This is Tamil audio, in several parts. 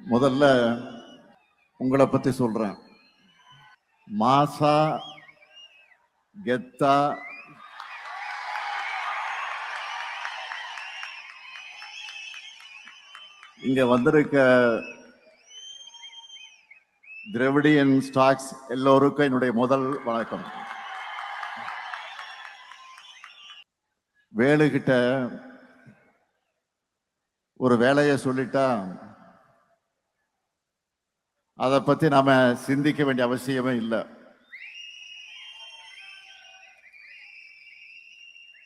முதல்ல உங்களை பத்தி சொல்றேன். மாசா கெத்தா இங்க வந்திருக்க திராவிடியன் ஸ்டாக்ஸ் எல்லோருக்கும் என்னுடைய முதல் வணக்கம். வேலுகிட்ட ஒரு வேலையை சொல்லிட்டா அதை பத்தி நாம சிந்திக்க வேண்டிய அவசியமே இல்லை.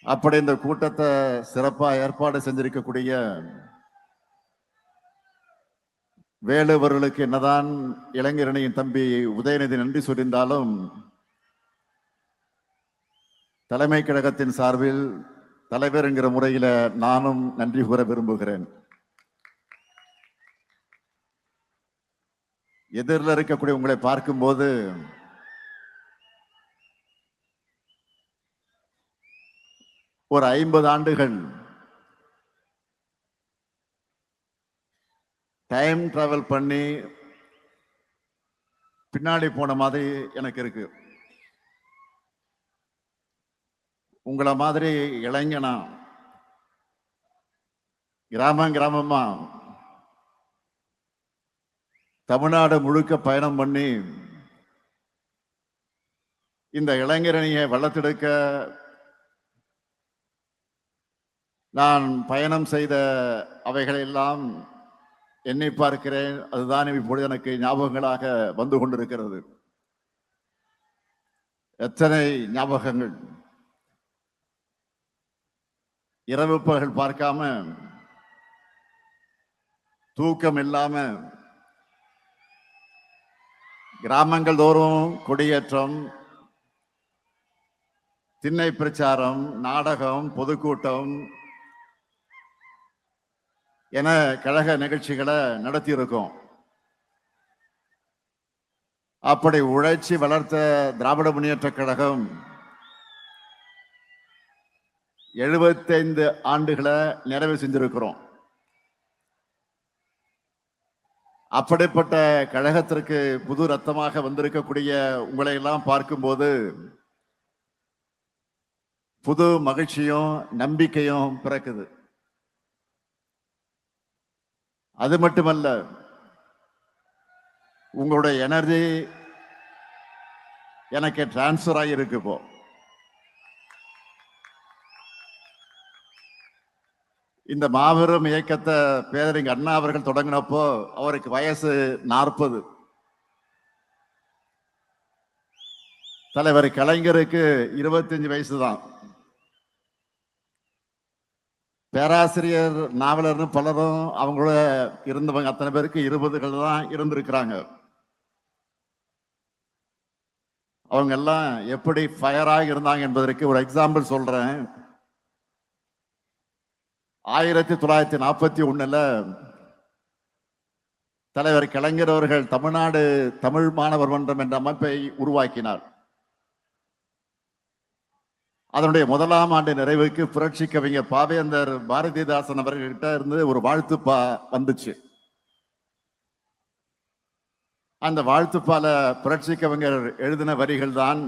அப்படி இந்த கூட்டத்தை சிறப்பா ஏற்பாடு செஞ்சிருக்கக்கூடிய வேலுவர்களுக்கு என்னதான் இளைஞரணியின் தம்பி உதயநிதி நன்றி சொல்லியிருந்தாலும் தலைமை கழகத்தின் சார்பில் தலைவர் என்கிற முறையில நானும் நன்றி கூற விரும்புகிறேன். எதிரில் இருக்கக்கூடிய உங்களை பார்க்கும்போது ஒரு 50 ஆண்டுகள் டைம் டிராவல் பண்ணி பின்னாடி போன மாதிரி எனக்கு இருக்கு. உங்களை மாதிரி இளைஞனா கிராமமா தமிழ்நாடு முழுக்க பயணம் பண்ணி இந்த இளைஞரணியை வளர்த்தெடுக்க நான் பயணம் செய்த அவைகளெல்லாம் எண்ணி பார்க்கிறேன். அதுதான் இப்பொழுது எனக்கு ஞாபகங்களாக வந்து கொண்டிருக்கிறது. எத்தனை ஞாபகங்கள்! இரவு பகல் பார்க்காம, தூக்கம் இல்லாம கிராமங்கள் தோறும் கொடியேற்றம், திண்ணை பிரச்சாரம், நாடகம், பொதுக்கூட்டம் என கழக நிகழ்ச்சிகளை நடத்தி இருக்கோம். அப்படி உழைச்சி வளர்த்த திராவிட முன்னேற்ற கழகம் 75 ஆண்டுகளை நிறைவு செஞ்சிருக்கிறோம். அப்படிப்பட்ட கழகத்திற்கு புது ரத்தமாக வந்திருக்கக்கூடிய உங்களை எல்லாம் பார்க்கும்போது புது மகிழ்ச்சியும் நம்பிக்கையும் பிறக்குது. அது மட்டுமல்ல, உங்களுடைய எனர்ஜி எனக்கு டிரான்ஸ்பர் ஆகியிருக்கு. இப்போ இந்த மாபெரும் இயக்கத்தை பேரறிஞர் அண்ணா அவர்கள் தொடங்கினப்போ அவருக்கு வயசு 40. தலைவர் கலைஞருக்கு 25 வயசு தான். பேராசிரியர், நாவலர்னு பலரும் அவங்களோட இருந்தவங்க அத்தனை பேருக்கு 20கள் தான் இருந்திருக்கிறாங்க. அவங்க எல்லாம் எப்படி ஃபயராக இருந்தாங்க என்பதற்கு ஒரு எக்ஸாம்பிள் சொல்றேன். 1941 தலைவர் கலைஞர் அவர்கள் தமிழ்நாடு தமிழ் மாணவர் மன்றம் என்ற அமைப்பை உருவாக்கினார். அதனுடைய முதலாம் ஆண்டு நிறைவுக்கு புரட்சி கவிஞர் பாவேந்தர் பாரதிதாசன் அவர்கிட்ட இருந்து ஒரு வாழ்த்துப்பா வந்துச்சு. அந்த வாழ்த்துப்பால புரட்சி கவிஞர் எழுதின வரிகள் தான்,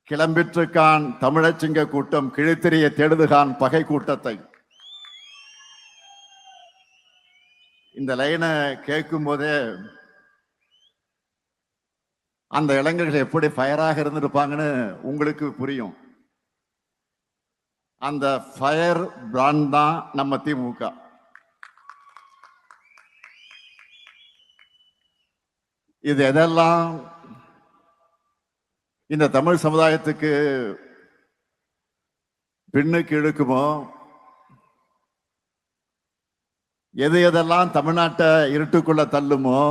கிளம்பிற்றுக்கான் தமிழச்சிங்க கூட்டம் கிழித்தெறிய தேடுதுகான் பகை கூட்டத்தை. இந்த லைனை கேட்கும் போதே அந்த இளைஞர்கள் எப்படி ஃபயராக இருந்திருப்பாங்கன்னு உங்களுக்கு புரியும். அந்த ஃபயர் பிராண்ட் தான் நம்ம திமுக. இது எதெல்லாம் இந்த தமிழ் சமுதாயத்துக்கு பின்னுக்கு இழுக்குமோ, எது எதெல்லாம் தமிழ்நாட்டை இருட்டுக்குள்ள தள்ளுமோ,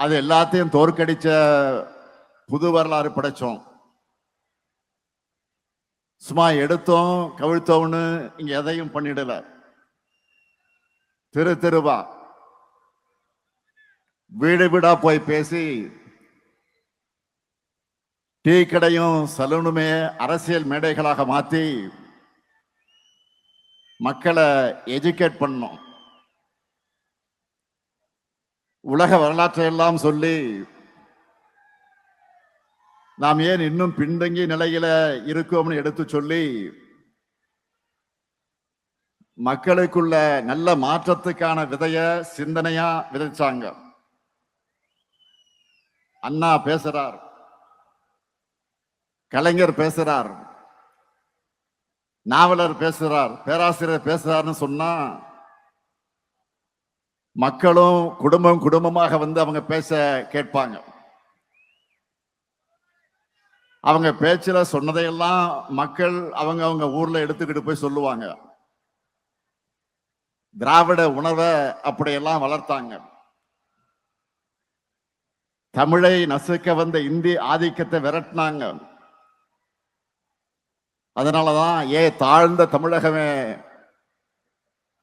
அது எல்லாத்தையும் தோற்கடிச்ச புது வரலாறு படைச்சோம். சும்மா எடுத்தோம் கவிழ்த்தோம்னு இங்க எதையும் பண்ணிடல. தெருவா வீடு வீடா போய் பேசி டீ கடையும் சலூனுமே அரசியல் மேடைகளாக மாற்றி மக்களை எஜுகேட் பண்ணோம். உலக வரலாற்றை எல்லாம் சொல்லி நாம் ஏன் இன்னும் பின்தங்கிய நிலையில இருக்கோம்னு எடுத்து சொல்லி மக்களுக்குள்ள நல்ல மாற்றத்துக்கான விதைய சிந்தனையா விதைச்சாங்க. அண்ணா பேசுறார், கலைஞர் பேசுறார், நாவலர் பேசுறார், பேராசிரியர் பேசுறாருன்னு சொன்னா மக்களும் குடும்பம் குடும்பமாக வந்து அவங்க பேச கேட்பாங்க. அவங்க பேச்சுல சொன்னதையெல்லாம் மக்கள் அவங்க அவங்க ஊர்ல எடுத்துக்கிட்டு போய் சொல்லுவாங்க. திராவிட உணர்வை அப்படியெல்லாம் வளர்த்தாங்க. தமிழை நசுக்க வந்த இந்தி ஆதிக்கத்தை விரட்டினாங்க. அதனாலதான் தாழ்ந்த தமிழகமே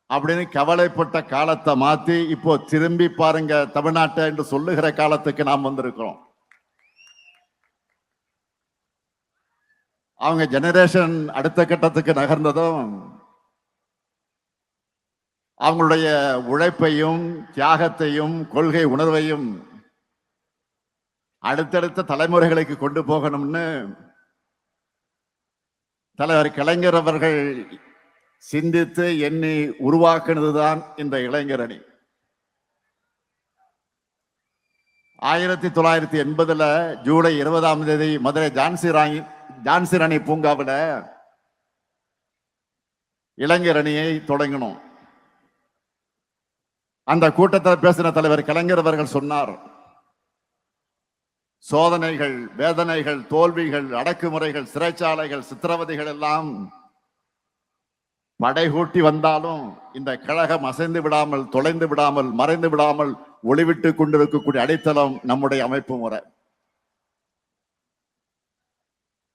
அப்படின்னு கவலைப்பட்ட காலத்தை மாத்தி இப்போ திரும்பி பாருங்க தமிழ்நாட்டை என்று சொல்லுகிற காலத்துக்கு நாம் வந்திருக்கிறோம். அவங்க ஜெனரேஷன் அடுத்த கட்டத்துக்கு நகர்ந்ததும் அவங்களுடைய உழைப்பையும் தியாகத்தையும் கொள்கை உணர்வையும் அடுத்தடுத்த தலைமுறைகளுக்கு கொண்டு போகணும்னு தலைவர் கலைஞர் அவர்கள் சிந்தித்து எண்ணி உருவாக்குனதுதான் இந்த இளைஞர் அணி. 1980 ஜூலை 20 மதுரை ஜான்சி ராணி பூங்காவில் இளைஞர் அணியை தொடங்கினோம். அந்த கூட்டத்தில் பேசின தலைவர் கலைஞர் அவர்கள் சொன்னார், சோதனைகள், வேதனைகள், தோல்விகள், அடக்குமுறைகள், சிறைச்சாலைகள், சித்திரவதைகள் எல்லாம் படைகூட்டி வந்தாலும் இந்த கழகம் அசைந்து விடாமல், தொலைந்து விடாமல், மறைந்து விடாமல் ஒளிவிட்டு கொண்டிருக்கக்கூடிய அடித்தளம் நம்முடைய அமைப்பு முறை.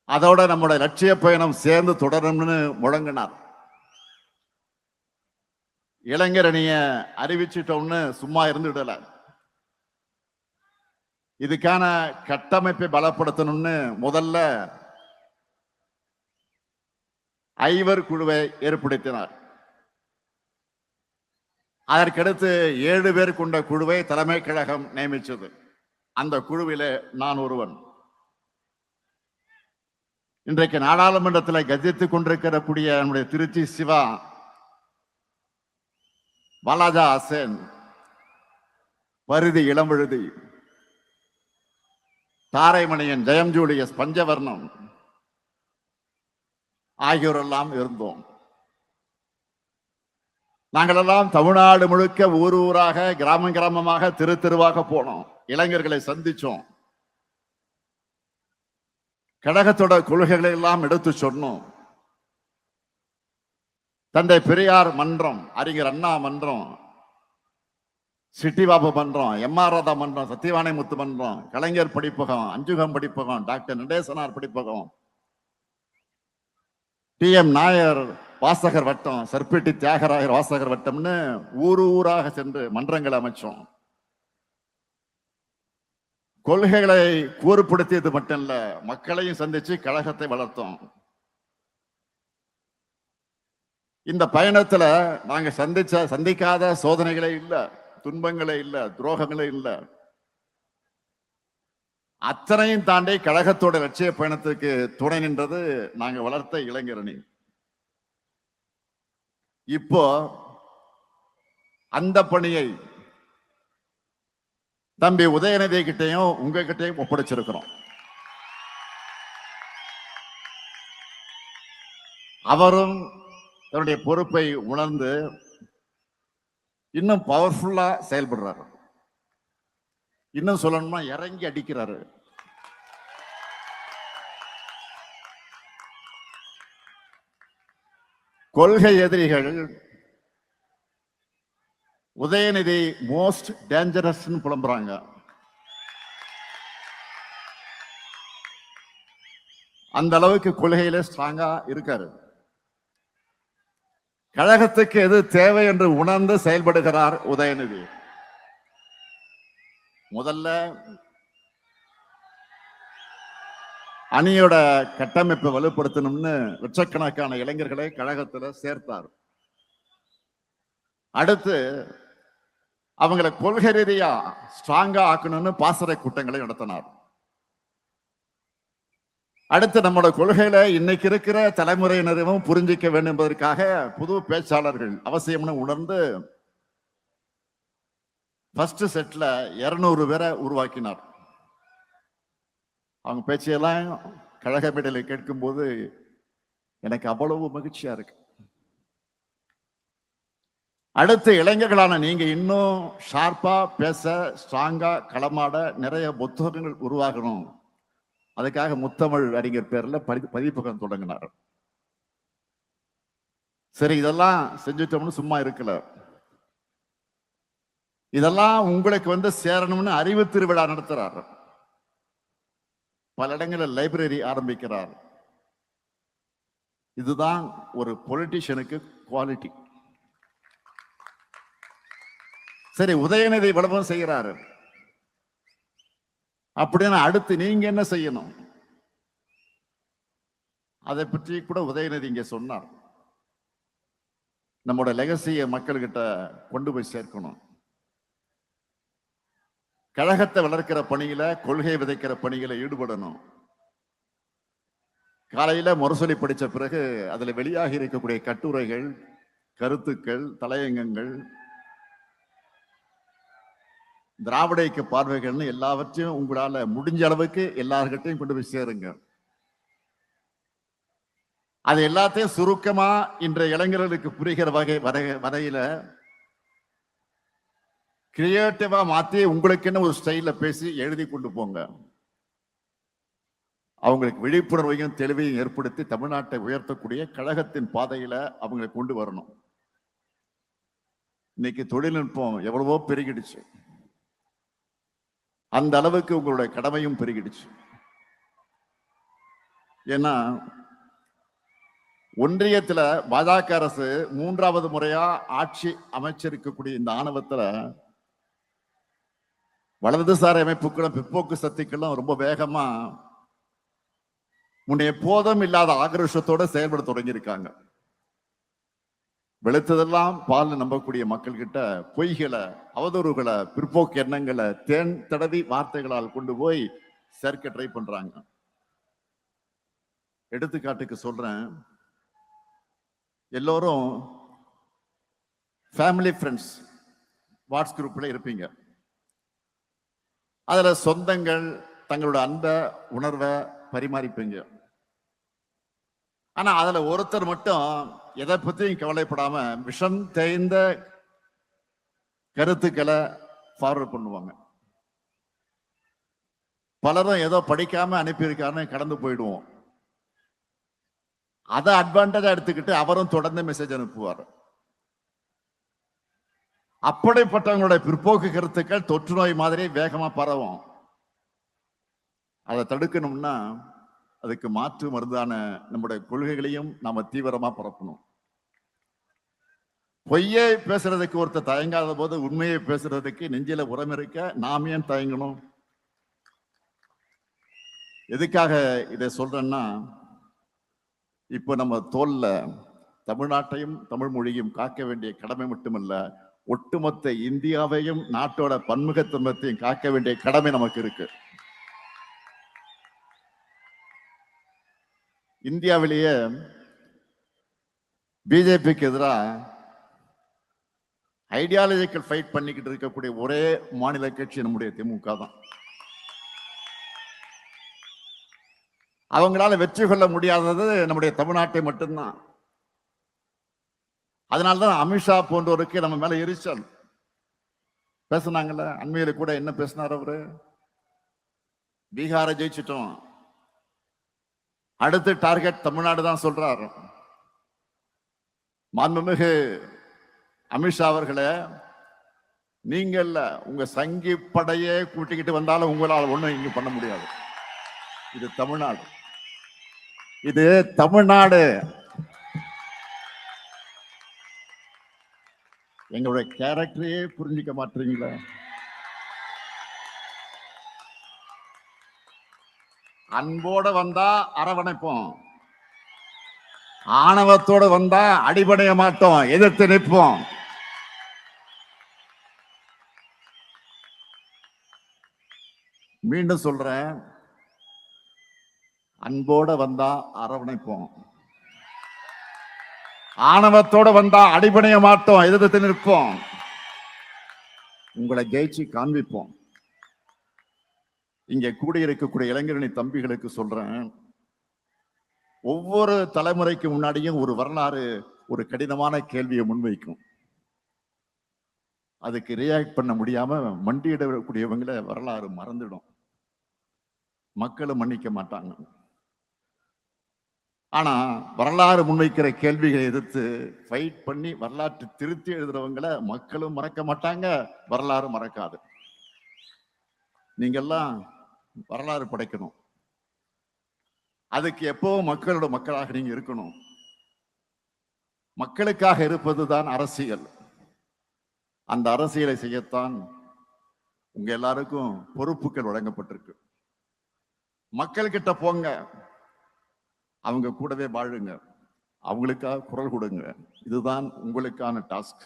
அதோட நம்முடைய லட்சிய பயணம் சேர்ந்து தொடரும்னு முழங்கினார். இளைஞர் அணிய அறிவிச்சிட்டோம்னு சும்மா இருந்துடல. இதுக்கான கட்டமைப்பை பலப்படுத்தணும்னு முதல்ல ஐவர் குழுவை ஏற்படுத்தினார். அதற்கடுத்து 7 பேர் கொண்ட குழுவை தலைமை கழகம் நியமித்தது. அந்த குழுவிலே நான் ஒருவன். இன்றைக்கு நாடாளுமன்றத்தில் கஜித்துக் கொண்டிருக்கக்கூடிய நம்முடைய திருச்சி சிவா, பாலாஜா ஹசேன், பரிதி இளம்பழுதி, தாரைமணியன், ஜெயம் ஜூலியஸ், பஞ்சவர்ணம் ஆகியோரெல்லாம் இருந்தோம். நாங்களெல்லாம் தமிழ்நாடு முழுக்க ஊர் ஊராக, கிராமம் கிராமமாக, தெரு தெருவாக போனோம். இளைஞர்களை சந்திச்சோம். கழகத்தோட கொள்கைகளை எல்லாம் எடுத்து சொன்னோம். தந்தை பெரியார் மன்றம், அறிஞர் அண்ணா மன்றம், சிட்டிபாபு மன்றம், எம்ஆர் ராதா மன்றம், சத்தியவாணி முத்து மன்றம், கலைஞர் படிப்பகம், அஞ்சுகம் படிப்பகம், டாக்டர் நடேசனார் படிப்பகம், TM நாயர் வாசகர் வட்டம், சர்பிட்டி தியாகராயர் வாசகர் வட்டம்னு ஊர் ஊராக சென்று மன்றங்களை அமைச்சோம். கொள்கைகளை கூறுபடுத்தியது மட்டும் இல்ல, மக்களையும் சந்திச்சு கழகத்தை வளர்த்தோம். இந்த பயணத்துல நாங்க சந்திக்காத சோதனைகளே இல்ல, துன்பங்களே இல்ல, துரோகங்களே இல்ல. அத்தனையும் தாண்டி கழகத்தோட லட்சிய பயணத்துக்கு துணை நின்றது நாங்க வளர்த்த இளைஞர் அணி. இப்போ அந்த பணியை தம்பி உதயநிதி கிட்டையும் உங்ககிட்டையும் ஒப்படைச்சிருக்கிறோம். அவரும் தன்னுடைய பொறுப்பை உணர்ந்து இன்னும் பவர்ஃபுல்லா செயல்படுறாரு. இன்னும் சொல்லணும்னா இறங்கி அடிக்கிறாரு. கொள்கை எதிரிகள் உதயநிதி மோஸ்ட் டேஞ்சரஸ் புலம்புறாங்க. அந்த அளவுக்கு கொள்கையில ஸ்ட்ராங்கா இருக்காரு. கழகத்துக்கு எது தேவை என்று உணர்ந்து செயல்படுகிறார் உதயநிதி. முதல்ல அணியோட கட்டமைப்பை வலுப்படுத்தணும்னு லட்சக்கணக்கான இளைஞர்களை கழகத்துல சேர்த்தார். அடுத்து அவங்களை கொள்கை ரீதியா ஸ்ட்ராங்கா ஆக்கணும்னு பாசறை கூட்டங்களை நடத்தினார். அடுத்து நம்மளோட கொள்கையில இன்னைக்கு இருக்கிற தலைமுறையினரும் புரிஞ்சிக்க வேண்டும் என்பதற்காக புது பேச்சாளர்கள் அவசியம்னு உணர்ந்து ஃபர்ஸ்ட் செட்ல 200 பேரை உருவாக்கினார். அவங்க பேச்சையெல்லாம் கழக மேடையில் கேட்கும் போது எனக்கு அவ்வளவு மகிழ்ச்சியா இருக்கு. அடுத்து இளைஞர்களான நீங்க இன்னும் ஷார்ப்பா பேச, ஸ்ட்ராங்கா களமாட நிறைய புத்தகங்கள் உருவாகணும். அதுக்காக முத்தமிழ் அறிஞர் பேர்ல பதிப்பகம் தொடங்கினார். சரி, இதெல்லாம் செஞ்சுட்டோம்னு சும்மா இருக்கல. இதெல்லாம் உங்களுக்கு சேரணும்னு அறிவு திருவிழா நடத்துறார். பல இடங்களில் லைப்ரரி ஆரம்பிக்கிறார். இதுதான் ஒரு பொலிட்டிஷியனுக்கு குவாலிட்டி. சரி, உதயநிதி விளம்பரம் செய்கிறாரு அப்படின்னு அடுத்து நீங்க என்ன செய்யணும்? அதை பற்றி கூட உதயநிதி இங்க சொன்னார். நம்மளோட லெகசியை மக்கள்கிட்ட கொண்டு போய் சேர்க்கணும். கழகத்தை வளர்க்கிற பணியில, கொள்கை விதைக்கிற பணியில ஈடுபடணும். காலையில முரசொலி படிச்ச பிறகு அதுல வெளியாகி இருக்கக்கூடிய கட்டுரைகள், கருத்துக்கள், தலையங்கங்கள், திராவிட இயக்க பார்வைகள்னு எல்லாவற்றையும் உங்களால முடிஞ்ச அளவுக்கு எல்லார்கிட்டையும் கொண்டு போய் சேருங்க. அது எல்லாத்தையும் சுருக்கமா இன்றைய இளைஞர்களுக்கு புரிகிற வரையில கிரியேட்டிவா மாத்தி உங்களுக்குன்னு ஒரு ஸ்டைல பேசி எழுதி கொண்டு போங்க. அவங்களுக்கு விழிப்புணர்வையும் தெளிவையும் ஏற்படுத்தி தமிழ்நாட்டை உயர்த்தக்கூடிய கழகத்தின் பாதையில அவங்களை கொண்டு வரணும். இன்னைக்கு தொழில்நுட்பம் எவ்வளவோ பெருகிடுச்சு. அந்த அளவுக்கு உங்களுடைய கடமையும் பெருகிடுச்சு. ஏன்னா ஒன்றியத்துல பாஜக அரசு 3வது முறையா ஆட்சி அமைச்சிருக்கக்கூடிய இந்த ஆணவத்துல வலதுசாரி அமைப்புகளும் பிற்போக்கு சக்திகளும் ரொம்ப வேகமா முன்னைய போதும் இல்லாத ஆக்ரோஷத்தோட செயல்பட தொடங்கியிருக்காங்க. வெளுத்ததெல்லாம் பால் நம்பக்கூடிய மக்கள் கிட்ட பொய்களை, அவதூறுகளை, பிற்போக்கு எண்ணங்களை தேன் தடவி வார்த்தைகளால் கொண்டு போய் சேர்க்க ட்ரை பண்றாங்க. எடுத்துக்காட்டுக்கு சொல்றேன், எல்லோரும் ஃபேமிலி ஃப்ரெண்ட்ஸ் வாட்ஸ் குரூப்ல இருப்பீங்க. அதுல சொந்தங்கள் தங்களோட அன்பை, உணர்வை பரிமாறிப்பீங்க. ஆனா அதுல ஒருத்தர் மட்டும் எதை பத்தியும் கவலைப்படாம விஷம் தேய்ந்த கருத்துக்களை ஃபார்வர்ட் பண்ணுவாங்க. பலரும் ஏதோ படிக்காம அனுப்பியிருக்காருன்னு கடந்து போயிடுவோம். அதை அட்வான்டேஜா எடுத்துக்கிட்டு அவரும் தொடர்ந்து மெசேஜ் அனுப்புவார். அப்படிப்பட்டவங்களுடைய பிற்போக்கு கருத்துக்கள் தொற்று நோய் மாதிரி வேகமா பரவும். அதை தடுக்கணும்னா அதுக்கு மாற்று மருந்தான நம்முடைய கொள்கைகளையும் நாம தீவிரமா பரப்பணும். பொய்யை பேசுறதுக்கு ஒருத்தர் தயங்காத போது உண்மையை பேசுறதுக்கு நெஞ்சில உரம் இருக்க நாம் ஏன் தயங்கணும்? எதுக்காக இதை சொல்றேன்னா, இப்போ நம்ம தோல்ல தமிழ்நாட்டையும் தமிழ் மொழியும் காக்க வேண்டிய கடமை மட்டுமல்ல, ஒட்டுமொத்த இந்தியாவையும் நாட்டோட பன்முகத்தன்மையையும் காக்க வேண்டிய கடமை நமக்கு இருக்கு. இந்தியாவிலேயே பிஜேபிக்கு எதிராக ஐடியாலஜிக்கல் ஃபைட் பண்ணிக்கிட்டு இருக்கக்கூடிய ஒரே மாநில கட்சி நம்முடைய திமுக தான். அவங்களால வெற்றி கொள்ள முடியாதது நம்முடைய தமிழ்நாட்டை மட்டும்தான். அதனால்தான் அமித்ஷா போன்றவருக்கு நம்ம மேல எரிச்சல். பேசினாங்கல்ல, அண்மையில கூட என்ன பேசினார் அவரு? பீகாரை ஜெயிச்சிட்டோம், அடுத்து டார்கெட் தமிழ்நாடு தான் சொல்றாரு. மாண்புமிகு அமித்ஷா அவர்களே, நீங்கள் உங்க சங்கி படையே கூட்டிக்கிட்டு வந்தாலும் உங்களால் ஒண்ணும் இங்க பண்ண முடியாது. இது தமிழ்நாடு, இது தமிழ்நாடு. எங்களுடைய கேரக்டரையே புரிஞ்சிக்க மாட்டீங்களா? அன்போட வந்தா அரவணைப்போம், ஆணவத்தோட வந்தா அடிபடைய மாட்டோம், எதிர்த்து நிற்போம். மீண்டும் சொல்றேன், அன்போட வந்தா அரவணைப்போம், ஆணவத்தோட வந்தா அடிபணிய மாட்டோம், எதிர்த்து நிற்போம், உங்களை ஜெயிச்சு காண்பிப்போம். இங்க கூடியிருக்கக்கூடிய இளைஞரணி தம்பிகளுக்கு சொல்றேன், ஒவ்வொரு தலைமுறைக்கு முன்னாடியும் ஒரு வரலாறு ஒரு கடினமான கேள்வியை முன்வைக்கும். அதுக்கு ரியாக்ட் பண்ண முடியாம மண்டியிடக்கூடியவங்களை வரலாறு மறந்துடும், மக்களும் மன்னிக்க மாட்டாங்க. ஆனா வரலாறு முன்வைக்கிற கேள்விகளை எதிர்த்து ஃபைட் பண்ணி வரலாற்று திருத்தி எழுதுறவங்களை மக்களும் மறக்க மாட்டாங்க, வரலாறு மறக்காது. நீங்கெல்லாம் வரலாறு படைக்கணும், அதுக்கு எப்பவும் மக்களோட மக்களாக நீங்க இருக்கணும். மக்களுக்காக இருப்பதுதான் அரசியல். அந்த அரசியலை செய்யத்தான் உங்க எல்லாருக்கும் பொறுப்புகள் வழங்கப்பட்டிருக்கு. மக்கள் கிட்ட போங்க, அவங்க கூடவே வாழுங்க, அவங்களுக்காக குரல் கொடுங்க. இதுதான் உங்களுக்கான டாஸ்க்.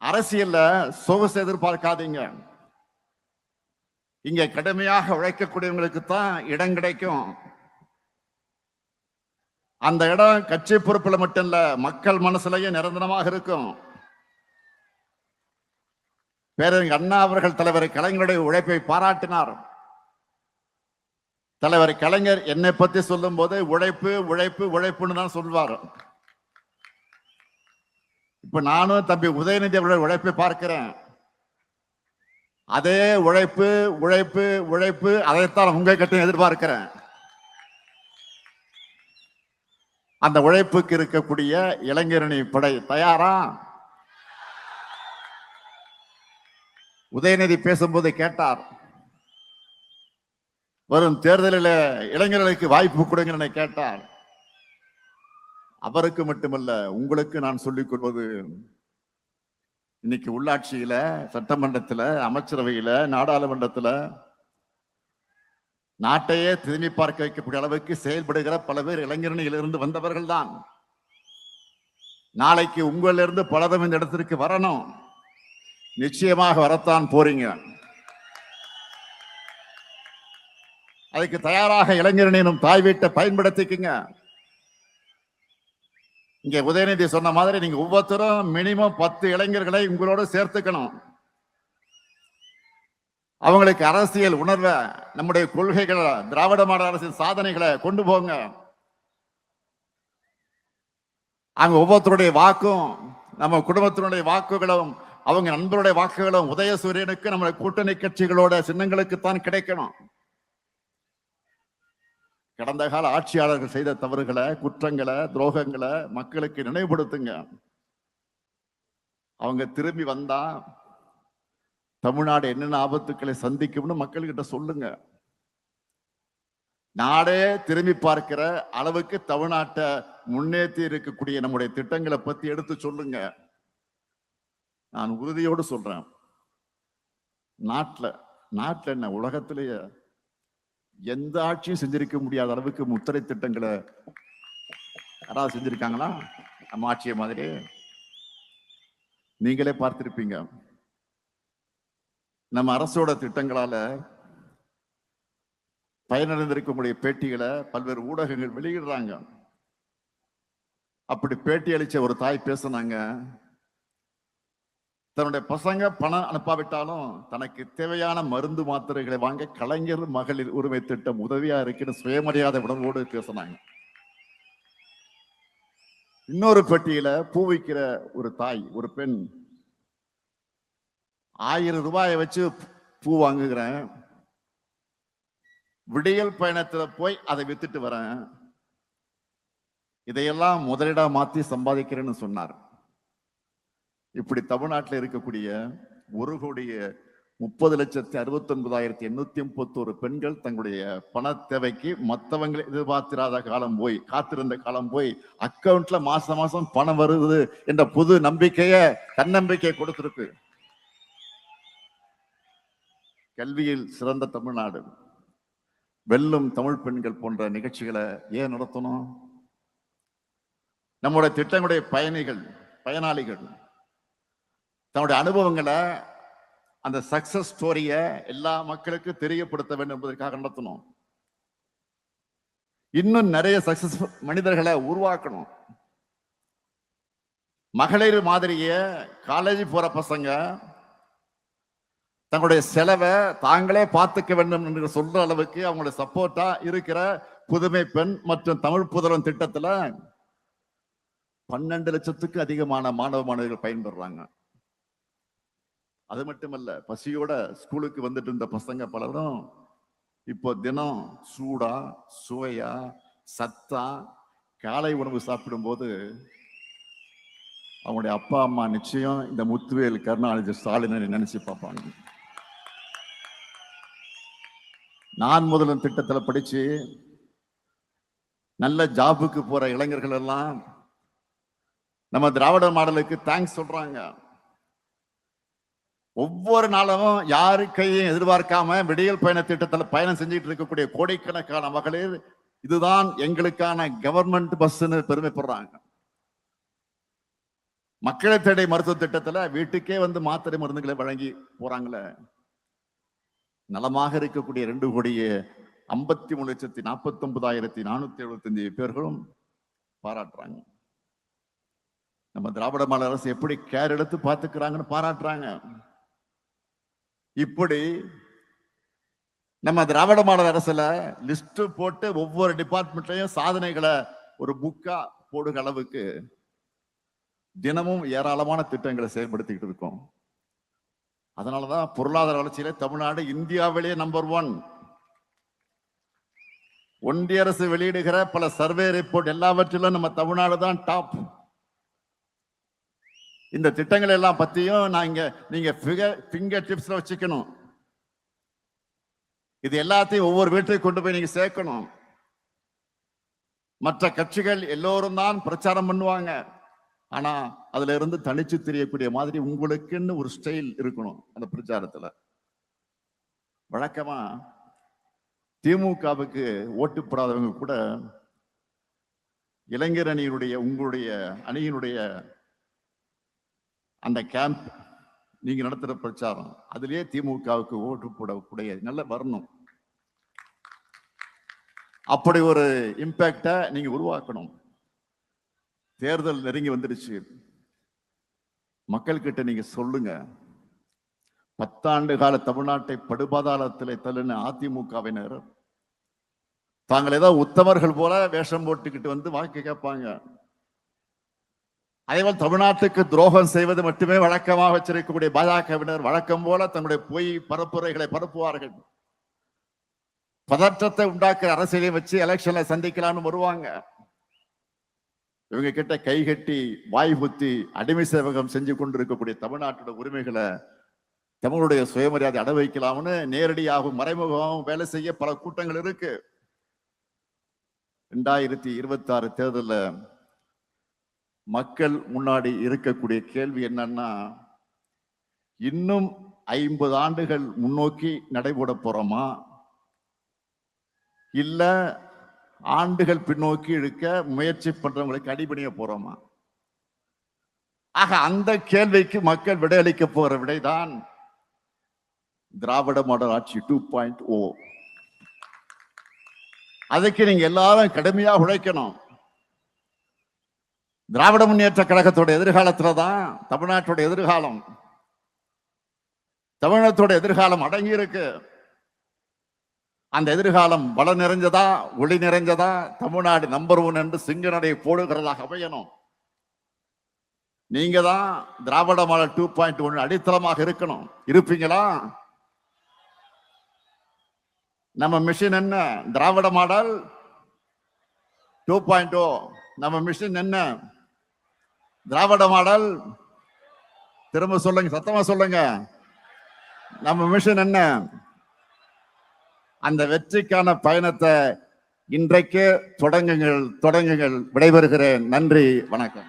அரசியல்ல சொகுசு எதிர்பார்க்காதீங்க. இங்க கடுமையாக உழைக்கக்கூடியவங்களுக்கு தான் இடம் கிடைக்கும். அந்த இடம் கட்சி பொறுப்புல மட்டும் இல்ல, மக்கள் மனசுலயும் நிரந்தரமாக இருக்கும். பேரறிஞர் அண்ணா அவர்கள் தலைவர் கலைஞருடைய உழைப்பை பாராட்டினார். தலைவர் கலைஞர் என்னை பத்தி சொல்லும் போது உழைப்பு உழைப்பு உழைப்புன்னு தான் சொல்வார். இப்ப நானும் தம்பி உதயநிதி அவர்கள் உழைப்பை பார்க்கிறேன். அதே உழைப்பு உழைப்பு உழைப்பு, அதைத்தான் உங்க கிட்ட எதிர்பார்க்கிறேன். அந்த உழைப்புக்கு இருக்கக்கூடிய இளைஞரணி படை தயாரா? உதயநிதி பேசும்போது கேட்டார், வரும் தேர்தலில் இளைஞர்களுக்கு வாய்ப்பு கொடுங்க கேட்டார். அவருக்கு மட்டுமல்ல, உங்களுக்கு நான் சொல்லிக் கொள்வது, இன்னைக்கு உள்ளாட்சியில, சட்டமன்றத்துல, அமைச்சரவையில, நாடாளுமன்றத்துல நாட்டையே திரும்பி பார்க்க வைக்கக்கூடிய அளவுக்கு செயல்படுகிற பல பேர் இளைஞரணியிலிருந்து வந்தவர்கள் தான். நாளைக்கு உங்களிலிருந்து பலரும் இந்த இடத்திற்கு வரணும், நிச்சயமாக வரத்தான் போறீங்க. அதுக்கு தயாராக இளைஞரணியும் தாய் வீட்டை பயன்படுத்திக்குங்க. இங்க உதயநிதி சொன்ன மாதிரி நீங்க ஒவ்வொருத்தரும் மினிமம் 10 இளைஞர்களை உங்களோட சேர்த்துக்கணும். அவங்களுக்கு அரசியல் உணர்வை, நம்முடைய கொள்கைகளை, திராவிட மாடல் அரசியல் சாதனைகளை கொண்டு போங்க. அங்க ஒவ்வொருத்தருடைய வாக்கும், நம்ம குடும்பத்தினுடைய வாக்குகளும், அவங்க நண்பருடைய வாக்குகளும் உதயசூரியனுக்கு நம்முடைய கூட்டணி கட்சிகளோட சின்னங்களுக்குத்தான் கிடைக்கணும். கடந்த கால ஆட்சியாளர்கள் செய்த தவறுகளை, குற்றங்களை, துரோகங்களை மக்களுக்கு நினைவுபடுத்துங்க. அவங்க திரும்பி வந்தா தமிழ்நாடு என்னென்ன ஆபத்துக்களை சந்திக்கும்னு மக்கள்கிட்ட சொல்லுங்க. நாடே திரும்பி பார்க்கிற அளவுக்கு தமிழ்நாட்டை முன்னேற்றி இருக்கக்கூடிய நம்முடைய திட்டங்களை பத்தி எடுத்து சொல்லுங்க. நான் உறுதியோடு சொல்றேன், நாட்டுல என்ன, உலகத்திலேயே எந்த ஆட்சியும் செஞ்சிருக்க முடியாத அளவுக்கு முத்திரை திட்டங்களை யாராவது செஞ்சிருக்காங்களா? நம்ம ஆட்சியை மாதிரி நீங்களே பார்த்திருப்பீங்க. நம்ம அரசோட திட்டங்களால பயனடைந்திருக்கக்கூடிய பேட்டிகளை பல்வேறு ஊடகங்கள் வெளியிடுறாங்க. அப்படி பேட்டி அளிச்ச ஒரு தாய் பேசினாங்க, தன்னுடைய பசங்க பணம் அனுப்பாவிட்டாலும் தனக்கு தேவையான மருந்து மாத்திரைகளை வாங்க கலைஞர் மகளிர் உரிமை திட்டம் உதவியா இருக்குன்னு சுயமரியாதை உணர்வோடு பேசினாங்க. இன்னொரு பெட்டியில பூ வைக்கிற ஒரு தாய், ஒரு பெண், 1000 ரூபாயை வச்சு பூ வாங்குகிறேன், விடியல் பயணத்துல போய் அதை வித்துட்டு வரேன், இதையெல்லாம் முதலீடா மாத்தி சம்பாதிக்கிறேன்னு சொன்னார். இப்படி தமிழ்நாட்டில் இருக்கக்கூடிய 1,30,69,831 பெண்கள் தங்களுடைய பண தேவைக்கு மற்றவங்களை எதிர்பார்த்திராத காலம் போய், காத்திருந்த காலம் போய், அக்கவுண்ட்ல மாசம் மாசம் பணம் வருது என்ற புது நம்பிக்கைய, தன்னம்பிக்கை கொடுத்திருக்கு. கல்வியில் சிறந்த தமிழ்நாடு, வெல்லும் தமிழ் பெண்கள் போன்ற நிகழ்ச்சிகளை ஏன் நடத்தணும்? நம்முடைய திட்டங்களுடைய பயனாளிகள் தன்னுடைய அனுபவங்களை அந்த சக்சஸ் ஸ்டோரிய எல்லா மக்களுக்கும் தெரியப்படுத்த வேண்டும் என்பதற்காக நடத்தணும். இன்னும் நிறைய சக்சஸ் மனிதர்களை உருவாக்கணும். மகளிர் மாதிரிய காலேஜ் போற பசங்க தங்களுடைய செலவை தாங்களே பார்த்துக்க வேண்டும் என்று சொல்ற அளவுக்கு அவங்களுடைய சப்போர்ட்டா இருக்கிற புதுமை பெண் மற்றும் தமிழ் புதல்வன் திட்டத்துல 12 லட்சத்துக்கு அதிகமான மாணவர்கள் பயன்பெறாங்க. அது மட்டுமல்ல, பசியோட ஸ்கூலுக்கு வந்துட்டு இருந்த பசங்க பலரும் இப்போ தினம் சூடா சுவையா சத்தா காலை உணவு சாப்பிடும் போது அவங்களுடைய அப்பா அம்மா நிச்சயம் இந்த முத்துவேல் கருணாநிதி ஸ்டாலினை நினைச்சு பார்ப்பாங்க. நான் முதலும் திட்டத்துல படிச்சு நல்ல ஜாபுக்கு போற இளைஞர்கள் எல்லாம் நம்ம திராவிட மாடலுக்கு தேங்க்ஸ் சொல்றாங்க. ஒவ்வொரு நாளும் யாருக்கையும் எதிர்பார்க்காம விடியல் பயண திட்டத்தில் பயணம் செஞ்சுட்டு இருக்கக்கூடிய கோடிக்கணக்கான மகளிர் இதுதான் எங்களுக்கான கவர்மெண்ட் பஸ்ன்னு பெருமைப்படுறாங்க. மக்களை தேடி மருத்துவ திட்டத்துல வீட்டுக்கே வந்து மாத்திரை மருந்துகளை வழங்கி போறாங்களே. நலமாக இருக்கக்கூடிய 2,53,49,475 பேர்களும் பாராட்டுறாங்க. நம்ம திராவிட மாடல் அரசு எப்படி கேர் எடுத்து பார்த்துக்கிறாங்கன்னு பாராட்டுறாங்க. இப்படி நம்ம திராவிட மாடல் அரசுல லிஸ்ட் போட்டு ஒவ்வொரு டிபார்ட்மெண்ட்லயும் சாதனைகளை ஒரு புக்கா போடுகிற அளவுக்கு தினமும் ஏராளமான திட்டங்களை செயல்படுத்திக்கிட்டு இருக்கோம். அதனாலதான் பொருளாதார வளர்ச்சியில தமிழ்நாடு இந்தியாவிலேயே நம்பர் 1. ஒன்றிய அரசு வெளியிடுகிற பல சர்வே ரிப்போர்ட் எல்லாவற்றிலும் நம்ம தமிழ்நாடு தான் டாப். இந்த திட்டங்கள் எல்லாம் பத்தியும் நீங்க ஃபிங்கர் டிப்ஸ்ல வச்சுக்கணும். இது எல்லாத்தையும் ஒவ்வொரு வீட்டுக்கு கொண்டு போய் நீங்க சேர்க்கணும். மற்ற கட்சிகள் எல்லோரும் தான் பிரச்சாரம் பண்ணுவாங்க. ஆனா அதுல இருந்து தனிச்சு தெரியக்கூடிய மாதிரி உங்களுக்குன்னு ஒரு ஸ்டைல் இருக்கணும் அந்த பிரச்சாரத்துல. வழக்கமா திமுகவுக்கு ஓட்டு போடாதவங்க கூட இளைஞர் அணியினுடைய உங்களுடைய அணியினுடைய அந்த கேம்ப் நீங்க நடத்துற பிரச்சாரம் அதுலயே திமுகவுக்கு ஓட்டு போடக்கூடிய நல்ல வரணும். அப்படி ஒரு இம்பாக்ட நீங்க உருவாக்கணும். தேர்தல் நெருங்கி வந்துடுச்சு. மக்கள் கிட்ட நீங்க சொல்லுங்க, 10 ஆண்டு கால தமிழ்நாட்டை படுபாதாளத்தில் தள்ளின அதிமுகவினர் தாங்கள் ஏதோ உத்தமர்கள் போல வேஷம் போட்டுக்கிட்டு வந்து வாக்கு கேட்பாங்க. அதேபோல் தமிழ்நாட்டுக்கு துரோகம் செய்வது மட்டுமே வழக்கமாக வச்சிருக்கக்கூடிய பாஜகவினர் வழக்கம் போல தங்களுடைய பொய் பரப்புரைகளை பரப்புவார்கள். பதற்றத்தை உண்டாக்குற அரசியலை வச்சு எலெக்ஷன்ல சந்திக்கலாம்னு வருவாங்க. இவங்க கிட்ட கை கட்டி வாய் புத்தி அடிமை சேவகம் செஞ்சு கொண்டிருக்கக்கூடிய தமிழ்நாட்டோட உரிமைகளை தமிழுடைய சுயமரியாதை அட வைக்கலாம்னு நேரடியாகவும் மறைமுகமாகவும் வேலை செய்ய பல கூட்டங்கள் இருக்கு. 2026 தேர்தலில் மக்கள் முன்னாடி இருக்கக்கூடிய கேள்வி என்னன்னா, இன்னும் 50 ஆண்டுகள் முன்னோக்கி நடைபோட போறோமா இல்ல ஆண்டுகள் பின்னோக்கி இழுக்க முயற்சி பண்றவங்களுக்கு அடிபணிய போறோமா? ஆக அந்த கேள்விக்கு மக்கள் விடையளிக்க போற விடைதான் திராவிட மாடல் ஆட்சி 2.0. அதுக்கு நீங்க எல்லாரும் கடுமையா உழைக்கணும். திராவிட முன்னேற்ற கழகத்தோட எதிர்காலத்துலதான் தமிழ்நாட்டோட எதிர்காலம், தமிழகத்தோட எதிர்காலம் அடங்கி இருக்கு. அந்த எதிர்காலம் பலம் நிறைஞ்சதா ஒளி நிறைஞ்சதா தமிழ்நாடு நம்பர் 1 என்று சிங்க நடை போடுகிறதாக அமையணும். நீங்க தான் திராவிட மாடல் 2.1 அடித்தளமாக இருக்கணும். இருப்பீங்களா? நம்ம மிஷன் என்ன? திராவிட மாடல் 2.0. நம்ம மிஷன் என்ன? திராவிட மாடல். திரும்ப சொல்லுங்க, சத்தமா சொல்லுங்க. நம்ம மிஷன் என்ன? அந்த வெற்றிக்கான பயணத்தை இன்றைக்கு தொடங்குங்கள். விடைபெறுகிறேன். நன்றி, வணக்கம்.